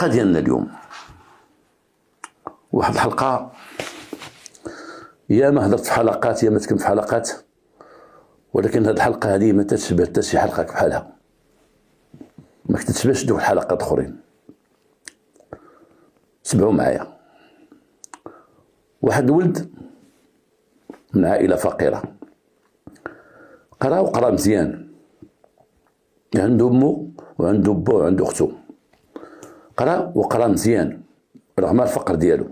الحلقه ديالنا اليوم واحد الحلقه، يا ما هضرت في حلقات يا ما تكلمت في حلقات، ولكن هذه الحلقه هذه ما تتشبه حتى شي حلقه بحالها، ما كتتشبهش دوك الحلقات الاخرين. سمعوا معايا. واحد الولد من عائله فقيره قرا مزيان، عنده امه وعنده با وعنده اختو، قرا مزيان رغم الفقر ديالو،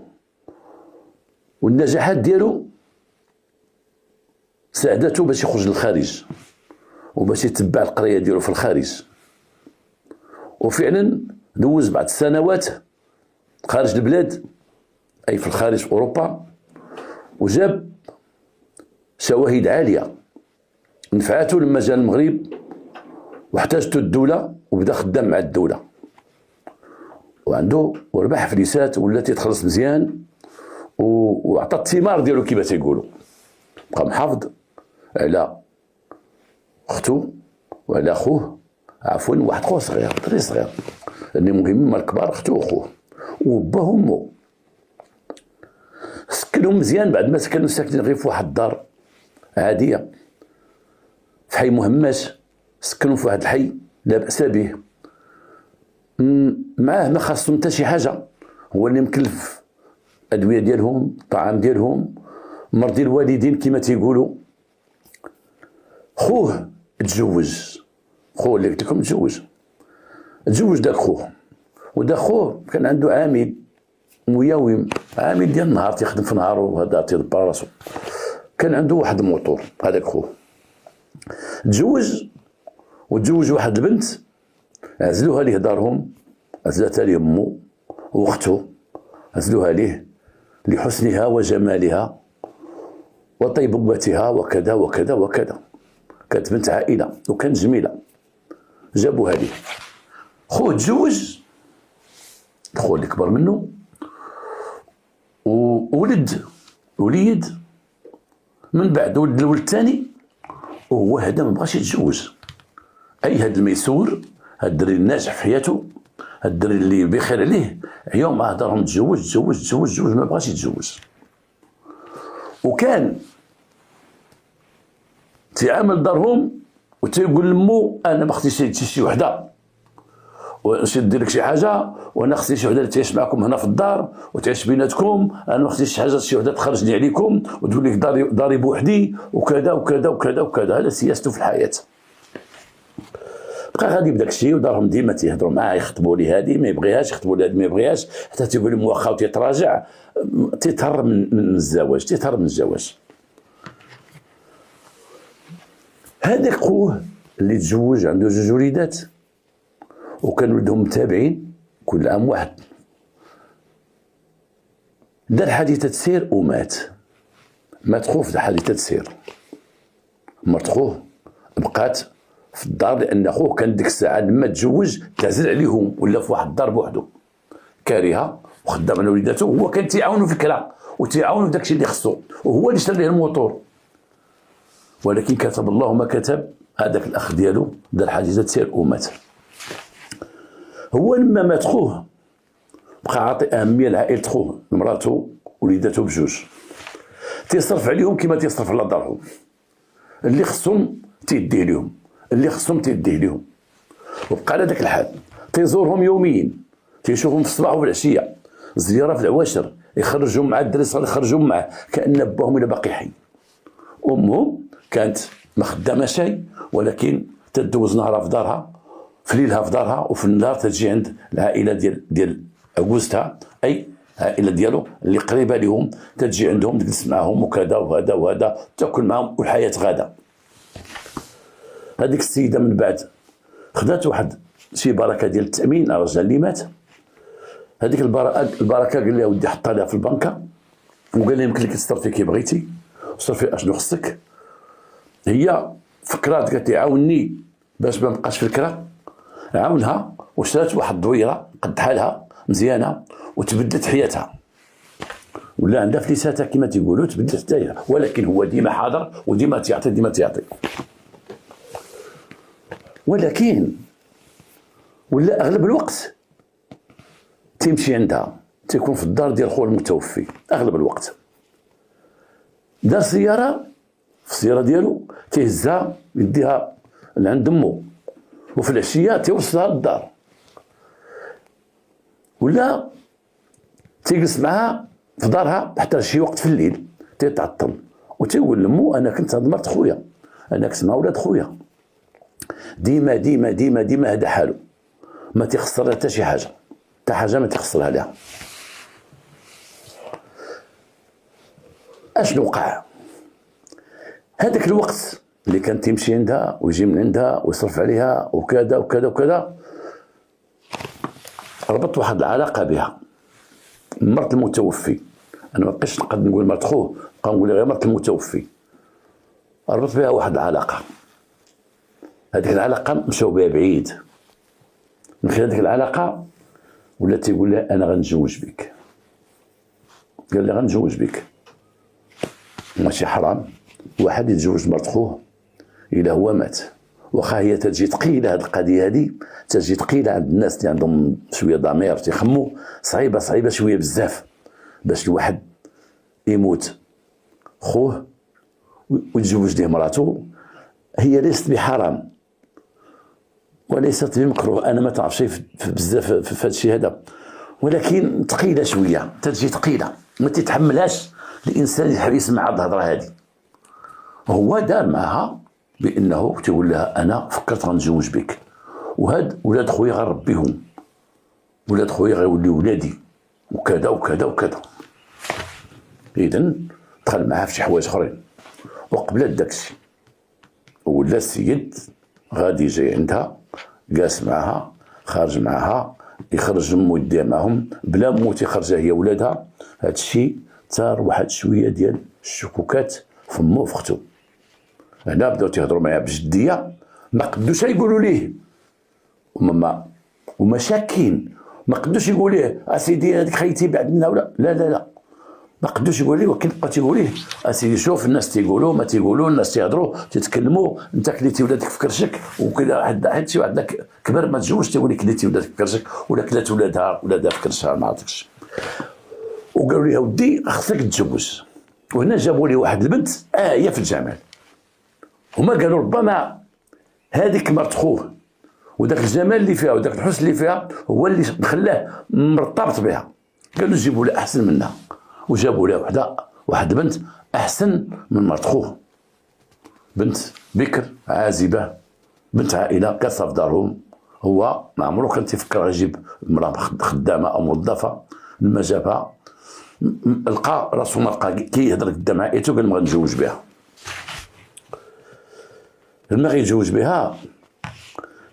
والنجاحات ديالو ساعدته باش يخرج للخارج وباش يتبع القرايه ديالو في الخارج، وفعلا دوز بعض السنوات خارج البلاد، اي في الخارج في اوروبا، وجاب شواهد عاليه نفعته لما جا المغرب واحتاجته الدوله وبدا خدام مع الدوله، وعنده وربح فليسات ولات يتخلص مزيان وعطى الثمار ديالو كيما تيقولوا، بقى محافظ على اختو وعلى خوه، عفوا واحد خو صغير دري صغير، لان مهم ما الكبار اختو وخوه وباه وامو. سكنهم مزيان بعد ما كانوا ساكنين غير في واحد الدار عاديه في حي مهمش، سكنوا في واحد الحي لا باس به، معاه ما خاصهم حتى شي حاجه، هو اللي مكلف ادويه ديالهم، الطعام ديالهم، مرضي الوالدين كما تيقولوا. خوه تزوج، خوه اللي قلت لكم تزوج داك خوه، وداك خوه كان عنده عامل مياوم، عامل ديال النهار تيخدم في نهار وهذا تيدبر راسو، كان عنده واحد الموطور هذاك خوه. تزوج واحد البنت عزلوها ليه دارهم، عزلتها ليه امو واختو، عزلوها ليه لحسنها وجمالها وطيبوبتها وكذا وكذا وكذا، كانت بنت عائله وكانت جميله، جابوها ليه. خوه تزوج، الخو اللي كبر منه، وليد من بعد ولد الولد الثاني، وهو هذا ما بغاش يتزوج. اي هذا الميسور، هذا الدري الناجح في حياته، هذا الدري اللي بخير عليه، يوم ما هضرهم تزوج ما بغاش يتزوج. وكان تيعامل دارهم وتيقول لمو انا ما خصنيش شي وحده واش ندير لك شي حاجه، وانا خصني شي وحده اللي تعيش معكم هنا في الدار وتعيش بيناتكم، انا ما خصنيش شي حاجه شي وحده تخرجني عليكم وتقول لك داري بوحدي وكذا وكذا وكذا وكذا. هذا سياسته في الحياه. بقى غادي بداك الشيء، ودارهم ديما تيهضروا معاه، يخطبوا لي هذه ما يبغيهاش، يخطبوا لي هذه ما يبغيهاش، حتى تيقول لهم واخا وتيتراجع، تيتهرب من الزواج، هذاك خوه اللي تزوج عنده 2 وليدات وكان ولدهم متابعين كل عام واحد، دار حادثة سير ومات. مات خوه في حادثة سير، مرت خوه بقات في الدار لان خوه كان ديك الساعه لما تزوج تعزل عليهم ولا في واحد الدار بوحدو كارهه وخدام على وليداته، وهو كان تيعاونو في الكرا وتيعاونو في داكشي اللي خصو، وهو اللي شرى ليه الموطور. ولكن كتب الله ما كتب، هذاك الاخ ديالو دار حادثة سير ومات. هو لما مات خوه بقى عاطي اهميه لعائله خوه، لمراته وليداته بجوج، تيصرف عليهم كما تيصرف على دارهم، اللي خصهم تيديه لهم، اللي خصهم تيديه لهم، وبقى على داك الحال. تيزورهم يوميا، تيشوفهم في الصباح وفي العشيه، زياره في العواشر، يخرجهم مع الدري الصغير، يخرجهم معاه كان باهم الى باقي حي. امهم كانت ما خدامه شيء، ولكن تدوز نهارها في دارها، في ليلها في دارها، وفي النهار تجي عند العائله ديال عجوزتها، اي العائله ديالو اللي قريبه لهم، تجي عندهم تجلس معاهم وكذا وهذا وهذا، تاكل معاهم والحياه غاده. هذيك السيده من بعد خدات واحد شي بركه ديال التامين على الرجال اللي مات، هذيك البركه قال لها ودي حطها لها في البنكه، وقال لها يمكن لك تصرفي كي بغيتي وصرفي اشنو خصك. هي فكرات قالت لي عاوني باش ما نبقاش في الكرا، عاونها وشرات واحد الدويره قد حالها مزيانه وتبدلت حياتها، ولا عندها فليساتها كما تيقولوا، تبدلت حتى هي، ولكن هو ديما حاضر وديما تيعطي. ولكن ولا اغلب الوقت تيمشي عندها، تيكون في الدار ديال خوها المتوفي اغلب الوقت. دار سياره، في السياره ديالو تيهزها يديها لعند امو، وفي العشيه تيوصلها للدار، ولا تيجلس معها في دارها حتى شي وقت في الليل تيتعطل، وتيقول لمو انا كنت عند مرت خويا، انا كنت مع ولاد خويا. ديما ديما ديما ديما هذا حالو، ما تيخسر حتى شي حاجه، حتى حاجه ما تيخسرها لها. اشنو وقع؟ هذاك الوقت اللي كان تيمشي عندها ويجي من عندها ويصرف عليها وكذا وكذا وكذا، ربط واحد العلاقه بها، مرت المتوفي. انا ما بقيتش نقدر نقول مرت خوه، نبقى نقول غير مرت المتوفي. ربط بها واحد العلاقه، هذيك العلاقه مشاو بها بعيد. من خلال هذيك العلاقه ولا تيقول لها انا غنتزوج بك. قال لها غنتزوج بك. ماشي حرام واحد يتزوج مرت خوه الا هو مات، واخا هي تجي ثقيله. هذه القضيه هذه تجي ثقيله عند الناس اللي عندهم شويه ضمير، تيخموا صعيبه شويه بزاف باش الواحد يموت خوه ويتزوج ليه مراته. هي ليست بحرام وليست بمكروه، انا ما تعرف شيء بزاف في هذا الشيء هذا، ولكن ثقيله شويه، تجي ثقيله ما تتحملهاش الانسان يحب يسمع الهضره هذه. هو دار معها بانه تقول لها انا فكرت غنتزوج بك، وهاد ولاد خويا غنربيهم، ولاد خويا غيوليو ولادي وكذا وكذا وكذا. اذا دخل معها في شي حوايج اخرين وقبلت داكشي، ولا السيد غادي جاي عندها جالس معها، خارج معها، يخرج امو يديها معهم بلا مو تيخرجها هي ولادها. هادشي ثار واحد شويه ديال الشكوكات في مو في اختو. هنا بداو تيهضروا معايا بجديه، ما قدوش يقولوا ليه وما شاكين، ما قدوش يقولوا ليه اسيدي هذيك خيتي بعد منها ولا لا لا لا، ما قدوش يقول ليه. ولكن بقى تيقول ليه اسيدي شوف الناس تيقولوا ما تيقولوا، الناس تيهضروا تيتكلموا، انت كليتي ولادك في كرشك وكذا. حد شي واحد كبر ما تزوجش تيقول لك كليتي ولادك في كرشك ولا كلات ولادها في كرشها ما عرفتكش. وقالوا لي ودي خصك تتزوج. وهنا جابوا لي واحد البنت هي في الجمال، هما قالوا ربما هذيك مرت خوه وداك الجمال اللي فيها وداك الحسن اللي فيها هو اللي خلاه مرتبط بها. قالوا جيبوا لها احسن منها، وجابوا لها واحد بنت احسن من مرت خوه، بنت بكر عازبه، بنت عائله كاسه في دارهم. هو ما عمرو كان تيفكر يجيب امراه خدامه او موظفه، لما جابها لقى راسو ما لقى كيهضر قدام عائلته، قال ما غنتزوج بها. لما غيتزوج بها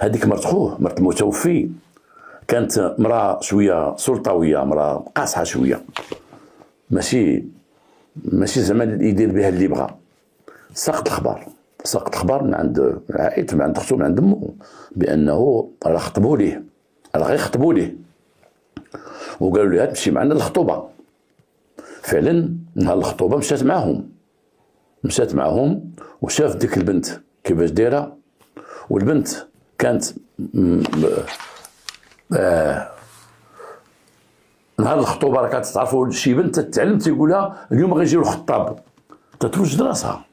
هذيك مرت خوه، مرت المتوفي، كانت مراه شويه سلطويه، مراه قاصحه شويه، ماشي زعما يدير بها اللي بغا. ساقط الخبر من عند عائلته، من عند اختو، من عند امه، بانه راه خطبوا ليه، راه غير خطبوا ليه، وقالوا لها تمشي معنا للخطوبه. فعلا نهار الخطوبه مشات معهم وشاف ديك البنت كيفاش دايره. والبنت كانت نهار الخطوبه راه كتعرفوا شي بنت تتعلم تيقولها اليوم غيجيو الخطاب، تتوجد راسها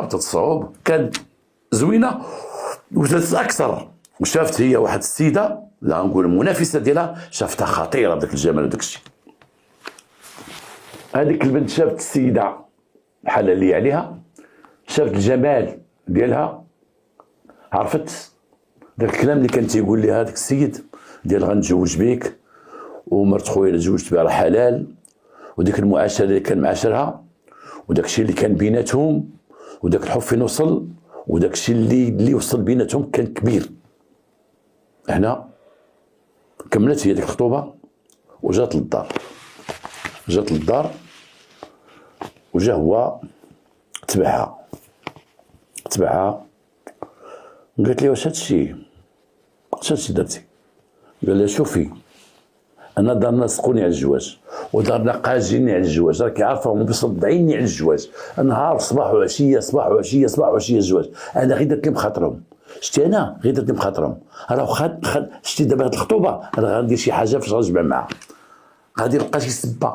وتتصاوب. كانت زوينه وجدت اكثر، وشافت هي واحد السيده لا نقول المنافسه ديالها، شافتها خطيره بداك الجمال وداك الشيء. هذيك البنت شافت السيده بحال اللي عليها، شافت الجمال ديالها، عرفت داك الكلام اللي كان تيقول لها هذاك السيد ديال غنتزوج بيك ومرت خويا اللي تزوجت بها راه حلال، وديك المعاشره اللي كان معاشرها، وداك الشيء اللي كان بيناتهم، وداك الحب فين وصل، وداك الشيء اللي وصل بيناتهم كان كبير. هنا كملت هي ديك الخطوبه وجات للدار، وجا هو تبعها قالت لي واش هادشي درتي؟ قال لها شوفي انا دارنا سقوني على الزواج، ودارنا قاجيني على الزواج، راكي عارفه هما مصدعيني على الزواج، نهار صباح وعشيه الزواج. انا غير درت لهم خاطرهم، شتي انا غير درتني بخاطرهم، راه شتي دابا هاد الخطوبه راه غندير شي حاجه فاش غنجمع معاها، غادي نلقى شي سبه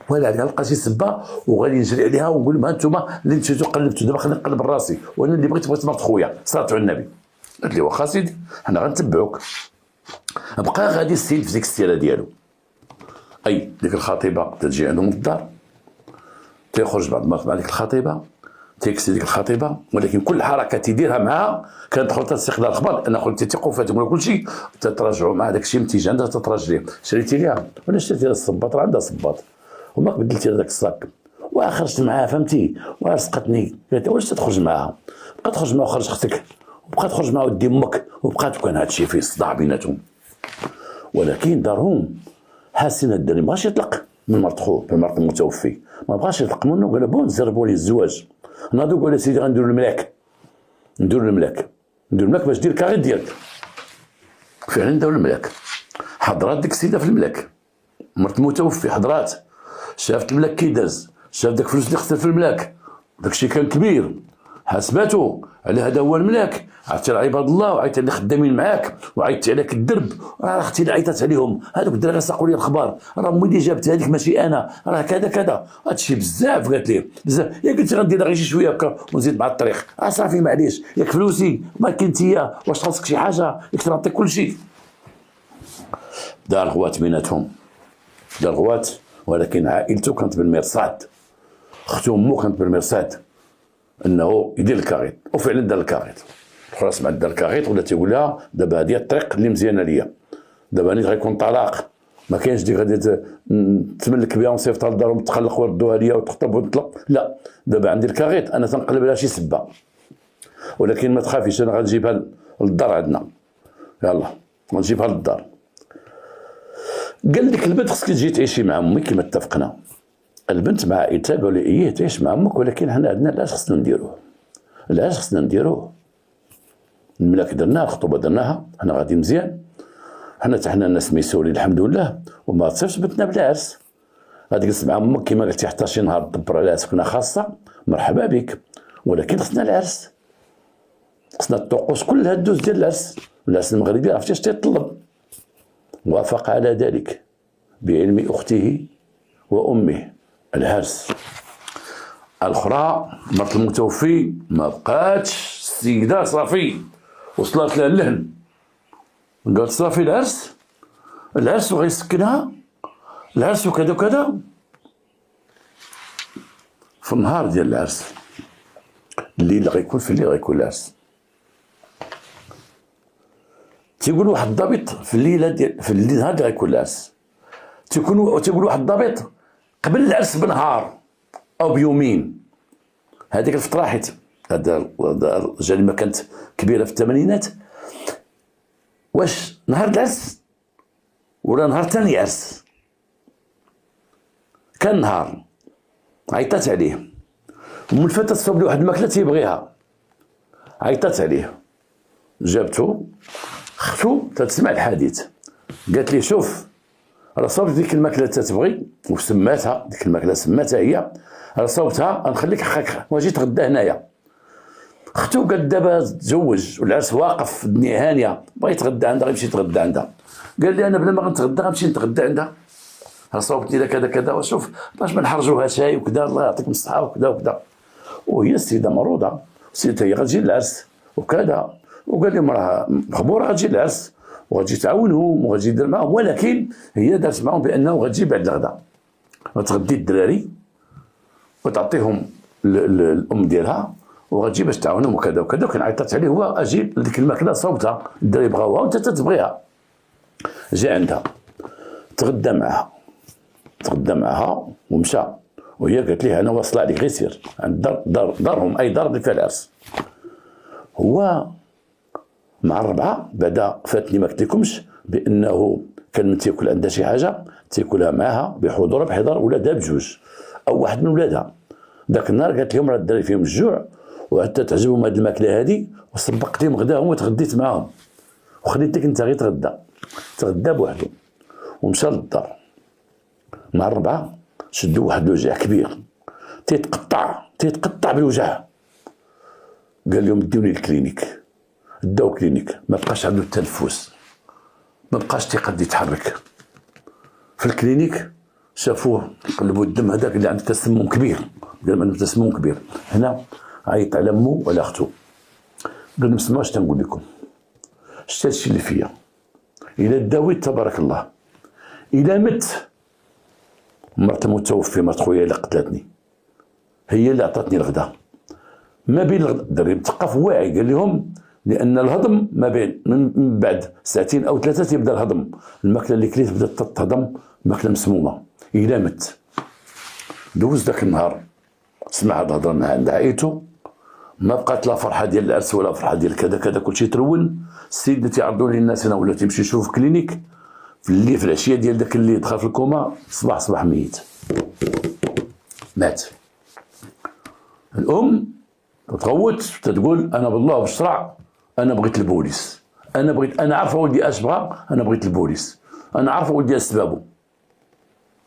ولا غنلقى شي سبه وغادي نجري عليها ونقول لهم ها انتوما اللي نتو قلبتوا دابا خليني نقلب راسي، وانا اللي بغيت مرت خويا صلاه على النبي. قالت لي واخا سيدي حنا غنتبعوك. بقى غادي السيد في ديك السيره ديالو، اي ديك الخطيبه تجي عندهم الدار، تيخرج بعض المرات مع ديك الخطيبه، تيكسي ديك الخطيبه، ولكن كل حركه تيديرها معها كتدخل تستقبل الاخبار لان قلت تيثقوا فاتهم ولا كل شيء، تتراجعوا مع داك الشيء منتج عندها تتراجع ليه، شريتي ليها ولا شريتي لها الصباط؟ راه عندها صباط وماك بدلتي لها داك الصاك وخرجت معاها فهمتي ورزقتني، قالت واش تخرج معاها؟ بقات تخرج معاها وخرج اختك وبقات تخرج معاها ودي امك وبقات كان هذا الشيء فيه صداع بيناتهم. ولكن دارهم حاسين الدري ما بغاش يطلق من مرت خوه من مرت المتوفي، ما بغاش يطلق منه، قال بون نزربوا لي الزواج. ناضو قال سيدي غنديروا الملاك، نديروا الملاك باش دير كاري ديالك. فعلا داو الملاك، حضرات ديك السيده في الملاك مرت المتوفي، حضرات شافت الملاك كي داز، شاف داك الفلوس اللي خسر في الملاك، داكشي كان كبير، حاسباتو على هذا هو الملاك. عرفتي على عباد الله وعيطتي على خدامين معاك وعيطتي عليك الدرب، راه اختي اللي عيطات عليهم هذوك الدراري ساقوا لي الخبار، راه امي اللي جابت هذيك ماشي انا، راه كذا كذا هادشي بزاف. قالت ليه بزاف، يا قلتي غندير غير شي شويه هكا ونزيد مع الطريق، صافي معليش ياك فلوسي ما كنتيا واش خاصك شي حاجه ياك نعطيك كل شيء. دار غوات بيناتهم، دار غوات، ولكن عائلته كانت بالمرصاد، اختو امو كانت بالمرصاد انه يدير الكاريط، وفعلا دار الكاريط. خلاص مع دار الكاريط ولا تيقول لها دابا هذه الطريق اللي مزيانه ليا، دابا نيت غيكون طلاق، ما كاينش ديك غادي تملك بها ونصيفطها لدارهم تخلق وردوها ليا وتخطب وتطلق، لا دابا عندي الكاريط انا تنقلب لها شي سبه، ولكن ما تخافيش انا غنجيبها للدار عندنا، يلا غنجيبها للدار. قال لك البنت خصك تجي تعيشي مع امي كما اتفقنا. البنت مع عائلتها قالوا لي ايه تعيش مع امك، ولكن حنا عندنا العرس خصنا نديروه، العرس خصنا نديروه، الملاك درناه، الخطوبه درناها، حنا غادي مزيان، حنا الناس ميسورين الحمد لله، وما تصيفش بنتنا بلا عرس، غادي تجلس مع امك كما قلتي حتى شي نهار تدبر على سكنه خاصه مرحبا بك، ولكن خصنا العرس، خصنا الطقوس كلها دوز ديال العرس المغربي عرفتي اش تيطلب. وافق على ذلك بعلم اخته وامه العرس. الاخرى مرت المتوفي ما بقاتش السيده صافي وصلت لها اللهن، قالت صافي العرس وغيسكنها العرس وكذا وكذا. في النهار ديال العرس الليل غيكون في الليل غيكون العرس، تيقول واحد الضابط في الليله في النهار اللي غيكون العرس، تيقول واحد الضابط قبل العرس بنهار او بيومين. هذيك الفتره حيت هذا الجريمه كانت كبيره في الثمانينات، واش نهار العرس ولا نهار ثاني عرس؟ كان نهار عيطات عليه ومن الفتاه تصوب له واحد الماكله تيبغيها، عيطات عليه جابته اختو تسمع الحديث، قالت لي شوف راه صوبت ديك الماكله تتبغي وسماتها ديك الماكله سماتها هي، راه صوبتها غنخليك حقك واجي تغدى هنايا. اختو قالت دابا تزوج والعرس واقف الدنيا هانيه، بغا يتغدى عندها غيمشي يتغدى عندها. قال لي انا بلا ما غنتغدى غنمشي نتغدى عندها، راه صوبت لي كذا كذا وشوف باش ما نحرجوها شاي وكذا الله يعطيك الصحه وكذا وكذا. وهي السيده مريضه، السيده هي غتجي للعرس وكذا، وقال لهم راه مخبوره غتجي للعرس وغتجي تعاونهم وغتجي دير معاهم، ولكن هي دارت معاهم بانه غتجي بعد الغداء غتغدي الدراري وتعطيهم الام ديالها وغتجي باش تعاونهم وكذا وكذا. وكان عيطات عليه هو اجي لديك الماكله صوبتها الدراري بغاوها وانت تتبغيها. جا عندها تغدى معها ومشى، وهي قالت ليه انا واصله عليك غير سير عند دارهم اي دار اللي فيها العرس. هو مع الربعه بعدا فاتني ما قلت لكمش بانه كان من تياكل عندها شي حاجه تياكلها معاها بحضار ولادها بجوج او واحد من ولادها. ذاك النهار قالت لهم راه الدراري فيهم الجوع وحتى تعجبهم هذه الماكله هذه وسبقت لهم غداهم وتغديت معاهم وخليتك انت غير تغدى بوحدو. ومشى للدار مع الربعه شدوا واحد الوجع كبير تيتقطع بالوجع. قال لهم ديوني الكلينيك داو كلينيك، ما بقاش عنده التنفس، ما بقاش تيقد يتحرك. في الكلينيك شافوه قلبوا الدم هذاك اللي عنده تسمم كبير، قال عنده تسمم كبير. هنا عيط على مو ولا اختو، قال لهم سمعوا اش تنقول لكم، شتا هادشي اللي فيا، الا داويت تبارك الله، الا مت مرت متوفي، مرت خويا اللي قتلتني هي اللي عطاتني الغدا. ما بين الدري مثقف واعي، قال لهم لان الهضم ما بين من بعد ساعتين او ثلاثه تيبدا الهضم، الماكله اللي كليت بدات تهضم، الماكله مسمومه. الا مت دوز ذاك النهار سمع هاد الهضره من عند عائلته، ما بقات لا فرحه ديال العرس ولا فرحه ديال كذا كذا، كلشي ترون. السيد اللي تيعرضوا ليه الناس هنا ولا تيمشي يشوف في كلينيك في الليل في العشيه ديال ذاك اللي دخل في الكوما، صباح ميت، مات. الام تغوت تتقول انا بالله بالشرع انا بغيت البوليس، انا عارفه ولدي اش بغا، انا بغيت البوليس، انا عارفه ولدي اسبابه.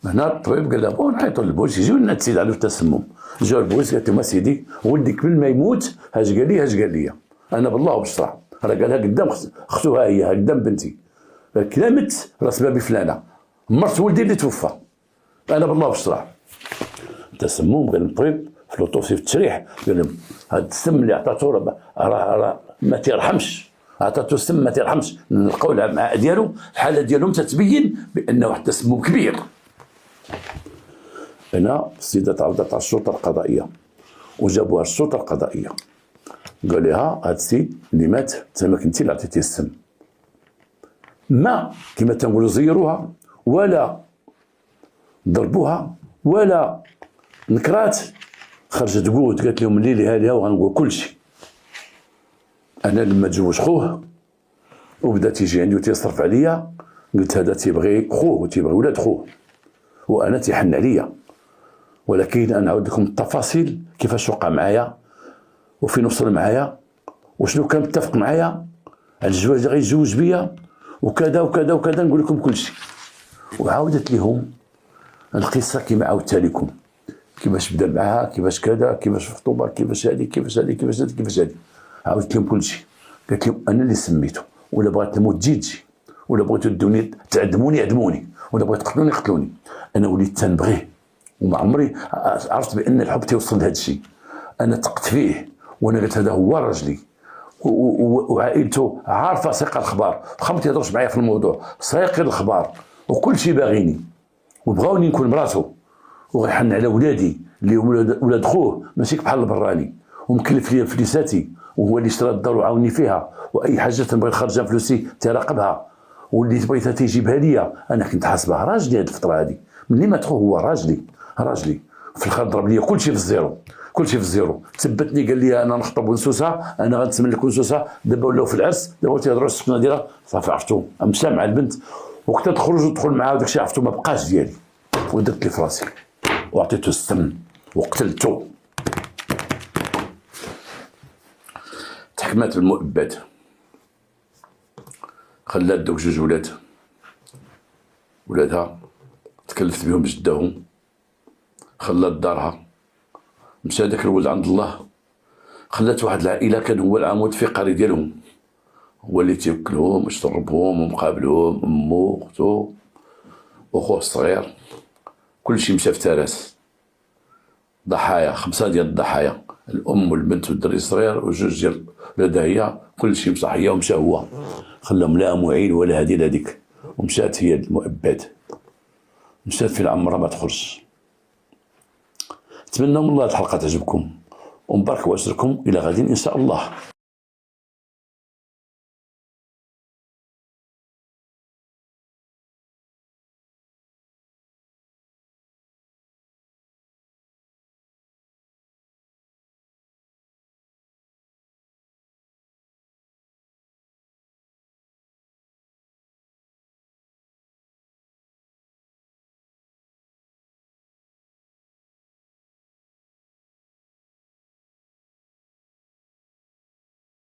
هنا الطبيب قال لها نحيطوا للبوليس يجيو لنا تسيد على التسمم. جاو البوليس قالت لهم سيدي ولدك قبل ما يموت هاش قال لي، هاش قال لي انا بالله بالشرع، راه قالها قدام اختها، هي قدام بنتي، كلا مت راه سبابي فلانه، مرت ولدي اللي توفى، انا بالله بالشرع. التسمم قال الطبيب في لوطوسي في التشريح، قال لهم هذا السم اللي عطاتو راه ما تيرحمش، عطاتو السم ما تيرحمش. نلقاو العمعاء ديالو الحاله ديالهم تتبين بانه واحد التسمم كبير. هنا السيده تعرضت على الشرطه القضائيه وجابوها الشرطه القضائيه، قال لها هذا السيد اللي مات تما كنتي اللي عطيتيه السم، ما كما تنقولوا زيروها ولا ضربوها ولا نكرات، خرجت قوت قالت لهم الليلي هذه وغنقول كل شيء. انا لما تزوج خوه وبدا تيجي عندي وتيصرف عليا، قلت هذا تيبغي خوه وتيبغي ولاد خوه وانا تيحن عليا، ولكن انا نعاود لكم التفاصيل كيفاش وقع معايا وفين وصل معايا وشنو كان متفق معايا على الزواج اللي غيتزوج بيا وكذا وكذا وكذا، نقول لكم كل شيء. وعاودت لهم القصه كما عاودتها لكم، كيفاش بدا معاها، كيفاش كذا، كيفاش في الخطوبه، كيفاش هذه كيفاش هذه كيفاش هذه كيفاش هذه. عاودت لهم كل شيء، قالت لهم انا اللي سميته، ولا بغات الموت تجي، ولا بغيتو تدوني تعدموني عدموني، ولا بغيت تقتلوني قتلوني. انا وليت تنبغيه وما عمري عرفت بان الحب تيوصل لهذا الشيء. انا ثقت فيه وانا قلت هذا هو راجلي، وعائلته عارفه سايقه الخبار، واخا ما تيهضروش معايا في الموضوع، سايقين الخبار وكل شيء باغيني وبغاوني نكون مراتو، وغيحن على ولادي اللي هما ولاد خوه ماشي بحال البراني، ومكلف لي فليساتي، وهو اللي اشترى الدار وعاوني فيها، واي حاجه تنبغي نخرجها فلوسي تراقبها، واللي تبغيتها تيجيبها ليا. انا كنت حاسبها راجلي هذه الفتره هذه، ملي مات خوه هو راجلي في الاخر ضرب لي كل شيء في الزيرو، كل شيء في الزيرو. ثبتني قال لي انا نخطب ونسوسها، انا غنتسمن لك ونسوسها، دابا ولاو في العرس، دابا تيهضروا على السكنه ديالها، صافي عرفتو مشى مع البنت، وقت تخرج وتدخل معاه وداك الشيء عرفتو ما بقاش ديالي، ودرت لي في راسي وعطيته السم وقتلته. تحكمات بالمؤبد، خلات دوك جوج ولادها تكلفت بهم جداهم، خلات دارها، مشى داك الولد عند الله، خلات واحد العائله كان هو العمود الفقري ديالهم، هو اللي تيوكلهم ويشربهم ومقابلهم، امو اختو وخوه الصغير، كلشي مشى في تراس. ضحايا 5 ديال الضحايا، الام والبنت والدري الصغير وجوج ديال ولادها هي، كلشي مشى حيا ومشى هو، خلاهم لا معين ولا هادي لا ديك، ومشات هي المؤبد، مشات في العمره ما تخرج. نتمنى من الله الحلقه تعجبكم، ومبارك واجركم الى غد ان شاء الله.